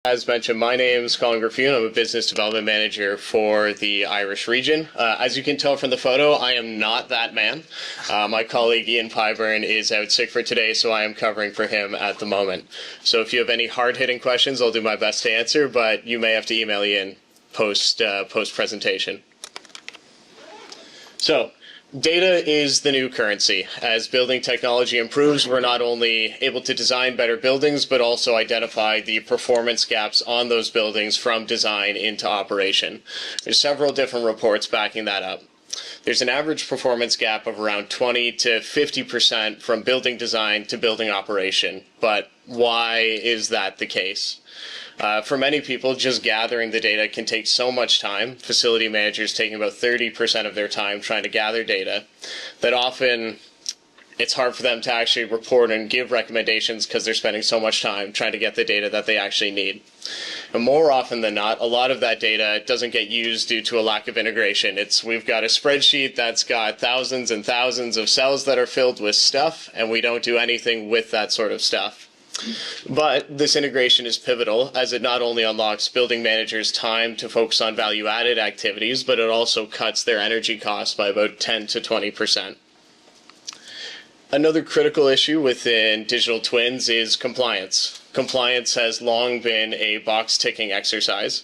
As mentioned, my name is Collin Griffioen. I'm a business development manager for the Irish region. As you can tell from the photo, I am not that man. My colleague Ian Pyburn is out sick for today, so I am covering for him at the moment. So if you have any hard-hitting questions, I'll do my best to answer, but you may have to email Ian post-presentation. So, data is the new currency. As building technology improves, we're not only able to design better buildings, but also identify the performance gaps on those buildings from design into operation. There's several different reports backing that up. There's an average performance gap of around 20 to 50% from building design to building operation. But why is that the case? For many people, just gathering the data can take so much time, facility managers taking about 30% of their time trying to gather data, that often it's hard for them to actually report and give recommendations because they're spending so much time trying to get the data that they actually need. And more often than not, a lot of that data doesn't get used due to a lack of integration. We've got a spreadsheet that's got thousands and thousands of cells that are filled with stuff, and we don't do anything with that sort of stuff. But this integration is pivotal, as it not only unlocks building managers' time to focus on value-added activities, but it also cuts their energy costs by about 10 to 20%. Another critical issue within digital twins is compliance. Compliance has long been a box-ticking exercise,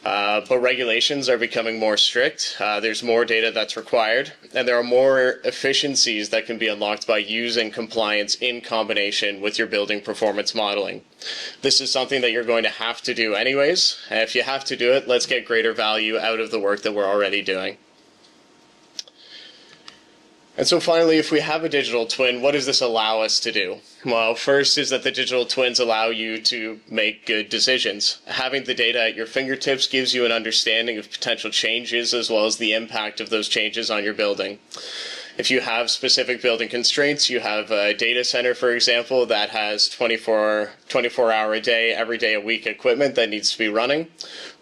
but regulations are becoming more strict. There's more data that's required, and there are more efficiencies that can be unlocked by using compliance in combination with your building performance modeling. This is something that you're going to have to do anyways, and if you have to do it, let's get greater value out of the work that we're already doing. And so finally, if we have a digital twin, what does this allow us to do? Well, first is that the digital twins allow you to make good decisions. Having the data at your fingertips gives you an understanding of potential changes as well as the impact of those changes on your building. If you have specific building constraints, you have a data center, for example, that has 24-hour a day, every day a week equipment that needs to be running,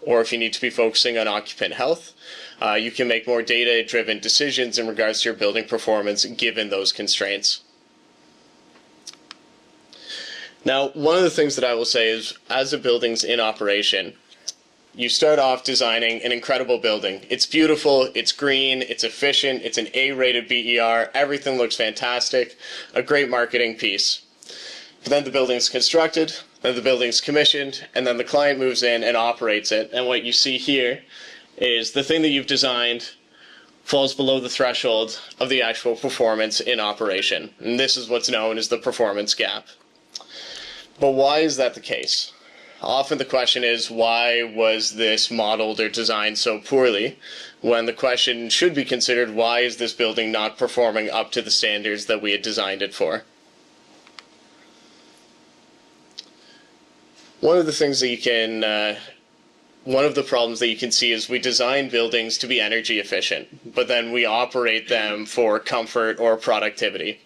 or if you need to be focusing on occupant health, you can make more data-driven decisions in regards to your building performance given those constraints. Now, one of the things that I will say is, as a building's in operation, you start off designing an incredible building. It's beautiful, it's green, it's efficient, it's an A-rated BER, everything looks fantastic, a great marketing piece. But then the building's constructed, then the building's commissioned, and then the client moves in and operates it. And what you see here is the thing that you've designed falls below the threshold of the actual performance in operation. And this is what's known as the performance gap. But why is that the case? Often the question is, why was this modeled or designed so poorly? When the question should be considered, why is this building not performing up to the standards that we had designed it for? One of the problems that you can see is we design buildings to be energy efficient, but then we operate them for comfort or productivity.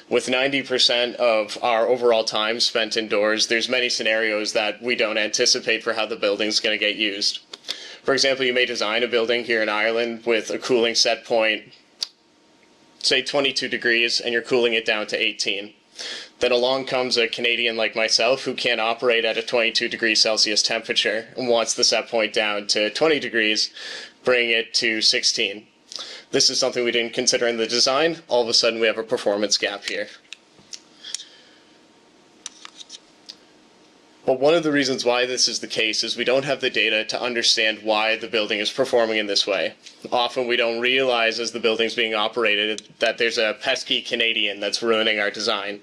With 90% of our overall time spent indoors, there's many scenarios that we don't anticipate for how the building's going to get used. For example, you may design a building here in Ireland with a cooling set point, say 22 degrees, and you're cooling it down to 18. Then along comes a Canadian like myself who can't operate at a 22 degrees Celsius temperature and wants the set point down to 20 degrees, bring it to 16. This is something we didn't consider in the design. All of a sudden we have a performance gap here. But one of the reasons why this is the case is we don't have the data to understand why the building is performing in this way. Often we don't realize as the building's being operated that there's a pesky Canadian that's ruining our design.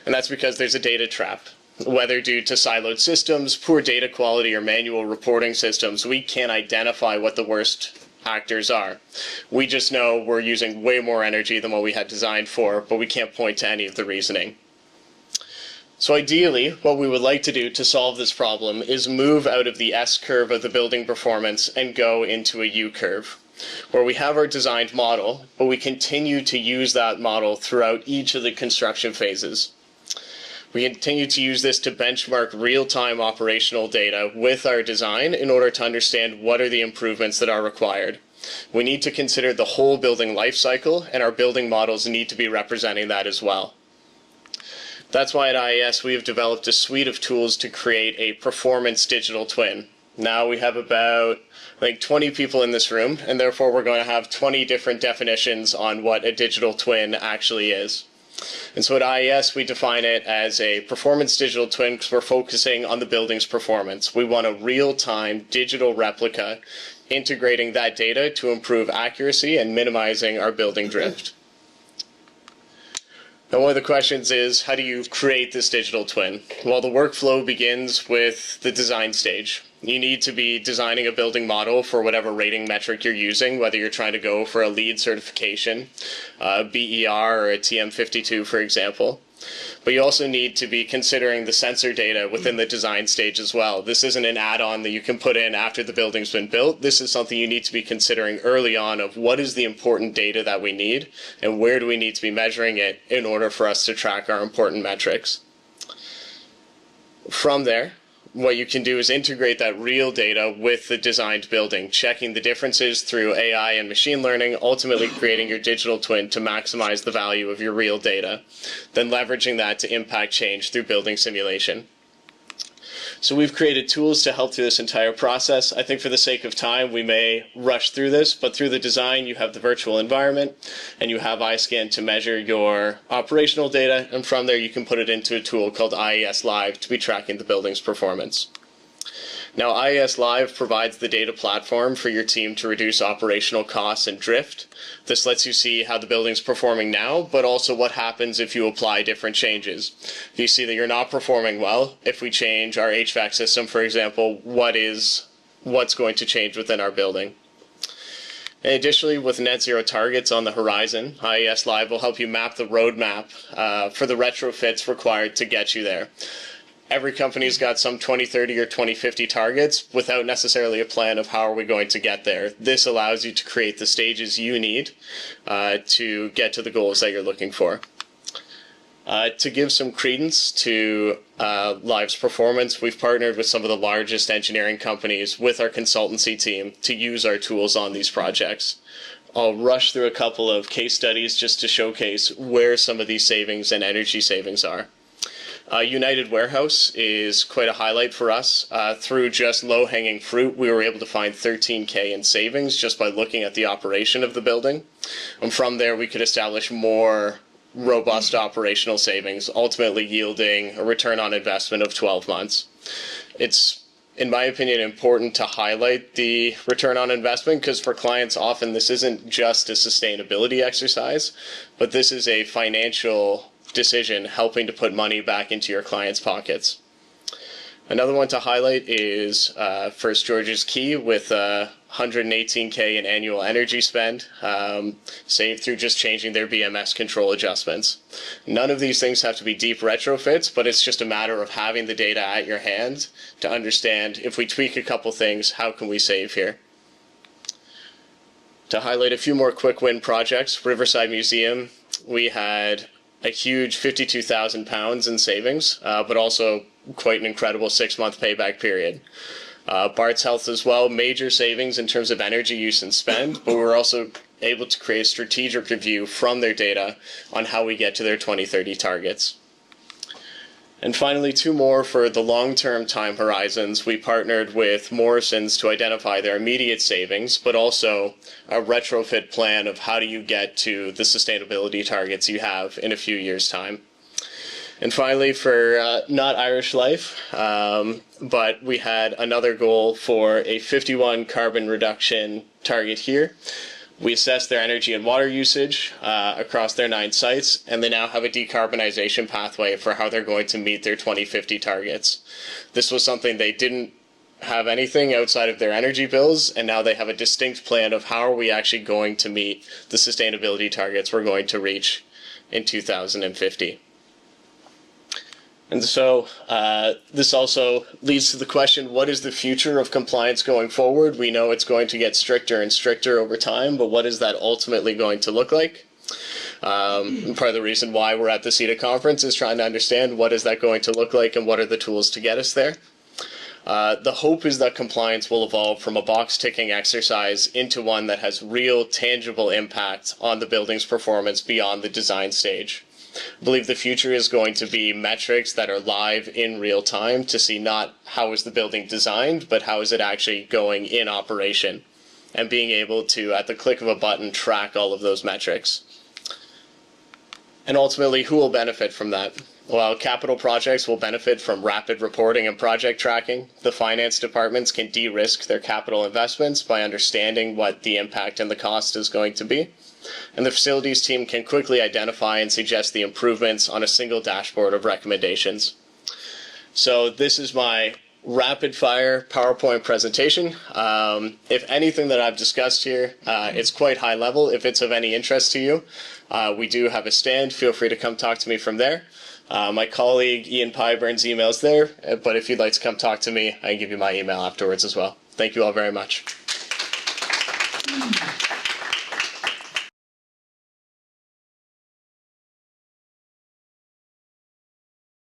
And that's because there's a data trap. Whether due to siloed systems, poor data quality, or manual reporting systems, we can't identify what the worst actors are. We just know we're using way more energy than what we had designed for, but we can't point to any of the reasoning. So ideally, what we would like to do to solve this problem is move out of the S-curve of the building performance and go into a U-curve, where we have our designed model, but we continue to use that model throughout each of the construction phases. We continue to use this to benchmark real-time operational data with our design in order to understand what are the improvements that are required. We need to consider the whole building life cycle, and our building models need to be representing that as well. That's why at IES we have developed a suite of tools to create a performance digital twin. Now we have about 20 people in this room, and therefore we're going to have 20 different definitions on what a digital twin actually is. And so at IES, we define it as a performance digital twin because we're focusing on the building's performance. We want a real-time digital replica integrating that data to improve accuracy and minimizing our building drift. Now, one of the questions is, how do you create this digital twin? Well, the workflow begins with the design stage. You need to be designing a building model for whatever rating metric you're using, whether you're trying to go for a LEED certification, BER, or a TM52, for example. But you also need to be considering the sensor data within the design stage as well. This isn't an add-on that you can put in after the building's been built. This is something you need to be considering early on of what is the important data that we need and where do we need to be measuring it in order for us to track our important metrics. From there, what you can do is integrate that real data with the designed building, checking the differences through AI and machine learning, ultimately creating your digital twin to maximize the value of your real data, then leveraging that to impact change through building simulation. So we've created tools to help through this entire process. I think for the sake of time, we may rush through this, but through the design, you have the virtual environment, and you have iScan to measure your operational data, and from there, you can put it into a tool called IES Live to be tracking the building's performance. Now, IES Live provides the data platform for your team to reduce operational costs and drift. This lets you see how the building's performing now, but also what happens if you apply different changes. If you see that you're not performing well, if we change our HVAC system, for example, what's going to change within our building? And additionally, with net zero targets on the horizon, IES Live will help you map the roadmap for the retrofits required to get you there. Every company's got some 2030 or 2050 targets without necessarily a plan of how are we going to get there. This allows you to create the stages you need to get to the goals that you're looking for. To give some credence to Live's performance, we've partnered with some of the largest engineering companies with our consultancy team to use our tools on these projects. I'll rush through a couple of case studies just to showcase where some of these savings and energy savings are. United Warehouse is quite a highlight for us. Through just low-hanging fruit, we were able to find $13K in savings just by looking at the operation of the building. And from there, we could establish more robust operational savings, ultimately yielding a return on investment of 12 months. It's, in my opinion, important to highlight the return on investment because for clients, often this isn't just a sustainability exercise, but this is a financial decision helping to put money back into your clients' pockets. Another one to highlight is First George's Key with $118K in annual energy spend, saved through just changing their BMS control adjustments. None of these things have to be deep retrofits, but it's just a matter of having the data at your hand to understand if we tweak a couple things, how can we save here? To highlight a few more quick win projects, Riverside Museum, we had a huge £52,000 in savings, but also quite an incredible 6-month payback period. Bart's Health as well, major savings in terms of energy use and spend, but we're also able to create a strategic review from their data on how we get to their 2030 targets. And finally, two more for the long-term time horizons. We partnered with Morrison's to identify their immediate savings, but also a retrofit plan of how do you get to the sustainability targets you have in a few years' time. And finally, for not Irish Life, but we had another goal for a 51 carbon reduction target here. We assessed their energy and water usage across their 9 sites, and they now have a decarbonization pathway for how they're going to meet their 2050 targets. This was something they didn't have anything outside of their energy bills, and now they have a distinct plan of how are we actually going to meet the sustainability targets we're going to reach in 2050. And so this also leads to the question, what is the future of compliance going forward? We know it's going to get stricter and stricter over time, but what is that ultimately going to look like? And part of the reason why we're at the CETA conference is trying to understand what is that going to look like and what are the tools to get us there. The hope is that compliance will evolve from a box-ticking exercise into one that has real, tangible impact on the building's performance beyond the design stage. I believe the future is going to be metrics that are live in real time to see not how is the building designed, but how is it actually going in operation, and being able to, at the click of a button, track all of those metrics. And ultimately, who will benefit from that? Well, capital projects will benefit from rapid reporting and project tracking. The finance departments can de-risk their capital investments by understanding what the impact and the cost is going to be. And the facilities team can quickly identify and suggest the improvements on a single dashboard of recommendations. So this is my rapid-fire PowerPoint presentation. If anything that I've discussed here, it's quite high level. If it's of any interest to you, we do have a stand. Feel free to come talk to me from there. My colleague Ian Pyburn's email is there, but if you'd like to come talk to me, I can give you my email afterwards as well. Thank you all very much.